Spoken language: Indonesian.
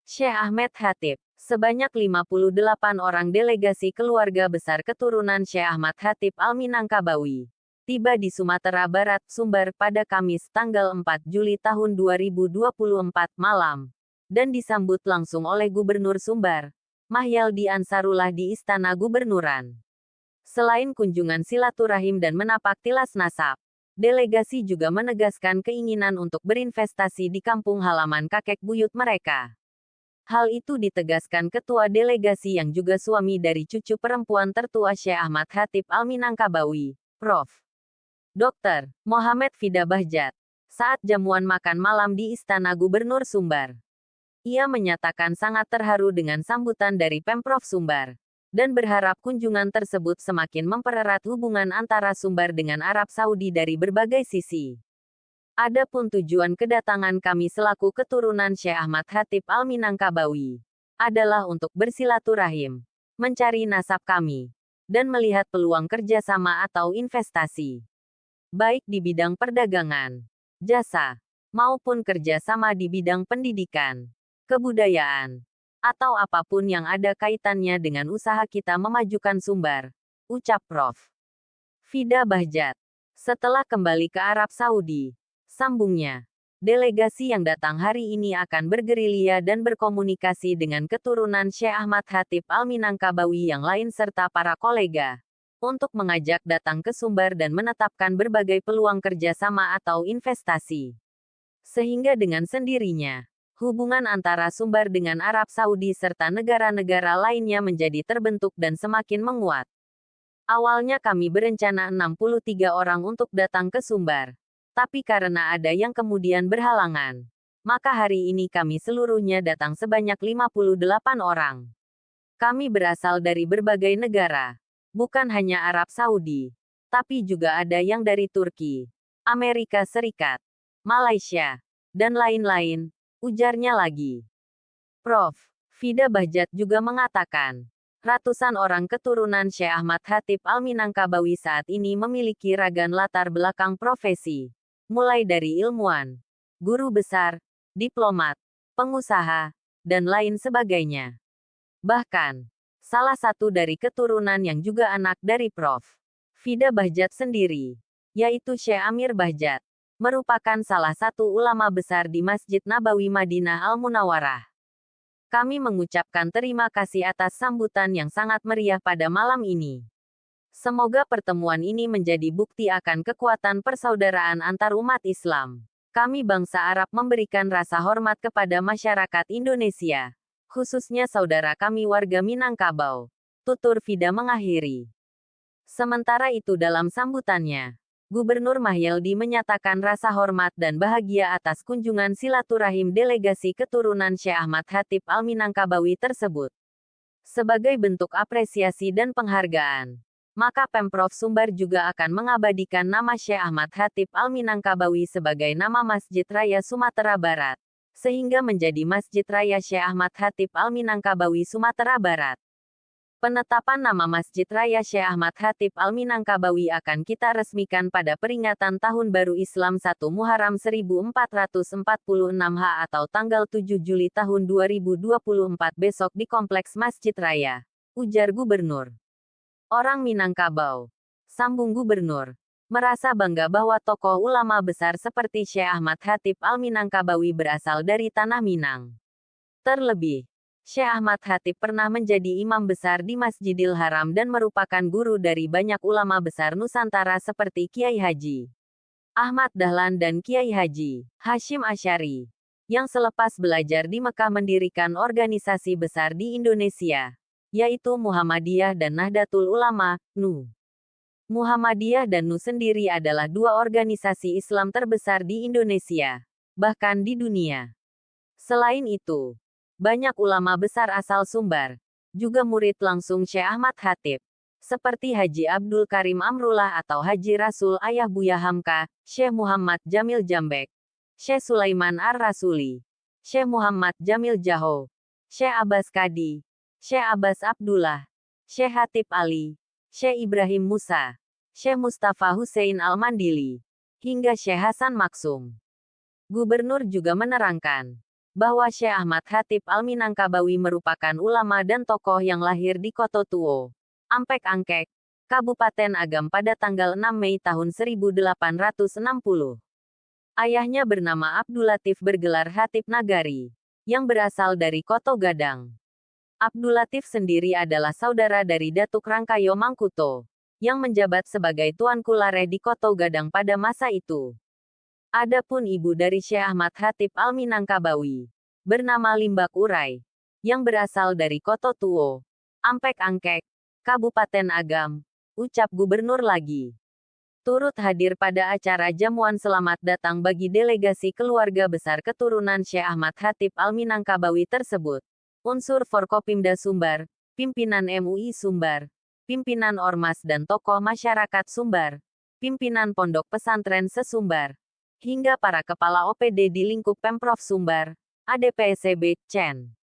Syekh Ahmed Khatib. Sebanyak 58 orang delegasi keluarga besar keturunan Syekh Ahmad Khatib Al-Minangkabawi tiba di Sumatera Barat, Sumbar pada Kamis tanggal 4 Juli tahun 2024 malam dan disambut langsung oleh Gubernur Sumbar, Mahyaldi Ansarullah di Istana Gubernuran. Selain kunjungan silaturahim dan menapak tilas nasab, delegasi juga menegaskan keinginan untuk berinvestasi di kampung halaman kakek buyut mereka. Hal itu ditegaskan Ketua Delegasi yang juga suami dari cucu perempuan tertua Syekh Ahmad Khatib Al-Minangkabawi, Prof. Dr. Mohamed Fida Bahjat, saat jamuan makan malam di Istana Gubernur Sumbar. Ia menyatakan sangat terharu dengan sambutan dari Pemprov Sumbar, dan berharap kunjungan tersebut semakin mempererat hubungan antara Sumbar dengan Arab Saudi dari berbagai sisi. Adapun tujuan kedatangan kami selaku keturunan Syekh Ahmad Khatib Al-Minangkabawi adalah untuk bersilaturahim, mencari nasab kami, dan melihat peluang kerjasama atau investasi, baik di bidang perdagangan, jasa, maupun kerjasama di bidang pendidikan, kebudayaan, atau apapun yang ada kaitannya dengan usaha kita memajukan Sumbar, ucap Prof. Fida Bahjat. Setelah kembali ke Arab Saudi, sambungnya, delegasi yang datang hari ini akan bergerilya dan berkomunikasi dengan keturunan Syekh Ahmad Khatib Al-Minangkabawi yang lain serta para kolega, untuk mengajak datang ke Sumbar dan menetapkan berbagai peluang kerjasama atau investasi. Sehingga dengan sendirinya, hubungan antara Sumbar dengan Arab Saudi serta negara-negara lainnya menjadi terbentuk dan semakin menguat. Awalnya kami berencana 63 orang untuk datang ke Sumbar. Tapi karena ada yang kemudian berhalangan, maka hari ini kami seluruhnya datang sebanyak 58 orang. Kami berasal dari berbagai negara, bukan hanya Arab Saudi, tapi juga ada yang dari Turki, Amerika Serikat, Malaysia, dan lain-lain, ujarnya lagi. Prof. Fida Bahjat juga mengatakan, ratusan orang keturunan Syekh Ahmad Khatib Al-Minangkabawi saat ini memiliki ragam latar belakang profesi, mulai dari ilmuwan, guru besar, diplomat, pengusaha, dan lain sebagainya. Bahkan, salah satu dari keturunan yang juga anak dari Prof. Fida Bahjat sendiri, yaitu Syekh Amir Bahjat, merupakan salah satu ulama besar di Masjid Nabawi Madinah Al-Munawwarah. Kami mengucapkan terima kasih atas sambutan yang sangat meriah pada malam ini. Semoga pertemuan ini menjadi bukti akan kekuatan persaudaraan antar umat Islam. Kami bangsa Arab memberikan rasa hormat kepada masyarakat Indonesia, khususnya saudara kami warga Minangkabau, tutur Fida mengakhiri. Sementara itu dalam sambutannya, Gubernur Mahyaldi menyatakan rasa hormat dan bahagia atas kunjungan silaturahim delegasi keturunan Syekh Ahmad Khatib Al-Minangkabawi tersebut. Sebagai bentuk apresiasi dan penghargaan, maka Pemprov Sumbar juga akan mengabadikan nama Syekh Ahmad Khatib Al-Minangkabawi sebagai nama Masjid Raya Sumatera Barat, sehingga menjadi Masjid Raya Syekh Ahmad Khatib Al-Minangkabawi Sumatera Barat. Penetapan nama Masjid Raya Syekh Ahmad Khatib Al-Minangkabawi akan kita resmikan pada peringatan Tahun Baru Islam 1 Muharram 1446 H atau tanggal 7 Juli tahun 2024 besok di Kompleks Masjid Raya, ujar Gubernur. Orang Minangkabau, sambung Gubernur, merasa bangga bahwa tokoh ulama besar seperti Syekh Ahmad Khatib Al-Minangkabawi berasal dari tanah Minang. Terlebih, Syekh Ahmad Khatib pernah menjadi imam besar di Masjidil Haram dan merupakan guru dari banyak ulama besar Nusantara seperti Kiai Haji Ahmad Dahlan dan Kiai Haji Hashim Asy'ari, yang selepas belajar di Mekah mendirikan organisasi besar di Indonesia, yaitu Muhammadiyah dan Nahdlatul Ulama, NU. Muhammadiyah dan NU sendiri adalah dua organisasi Islam terbesar di Indonesia, bahkan di dunia. Selain itu, banyak ulama besar asal Sumbar, juga murid langsung Syekh Ahmad Khatib, seperti Haji Abdul Karim Amrullah atau Haji Rasul Ayah Buya Hamka, Syekh Muhammad Jamil Jambek, Syekh Sulaiman Ar-Rasuli, Syekh Muhammad Jamil Jaho, Syekh Abbas Kadi, Syekh Abbas Abdullah, Syekh Hatib Ali, Syekh Ibrahim Musa, Syekh Mustafa Hussein Al-Mandili, hingga Syekh Hasan Maksum. Gubernur juga menerangkan bahwa Syekh Ahmad Khatib Al-Minangkabawi merupakan ulama dan tokoh yang lahir di Koto Tuo, Ampek Angkek, Kabupaten Agam pada tanggal 6 Mei tahun 1860. Ayahnya bernama Abdul Latif bergelar Khatib Nagari, yang berasal dari Koto Gadang. Abdul Latif sendiri adalah saudara dari Datuk Rangkayo Mangkuto, yang menjabat sebagai Tuanku Lareh di Koto Gadang pada masa itu. Adapun ibu dari Syekh Ahmad Khatib Al-Minangkabawi, bernama Limbak Urai, yang berasal dari Koto Tuo, Ampek Angkek, Kabupaten Agam, ucap gubernur lagi. Turut hadir pada acara jamuan selamat datang bagi delegasi keluarga besar keturunan Syekh Ahmad Khatib Al-Minangkabawi tersebut. Unsur Forkopimda Sumbar, pimpinan MUI Sumbar, pimpinan Ormas dan tokoh masyarakat Sumbar, pimpinan Pondok Pesantren se-Sumbar, hingga para kepala OPD di lingkup Pemprov Sumbar, ADPSB, Cen.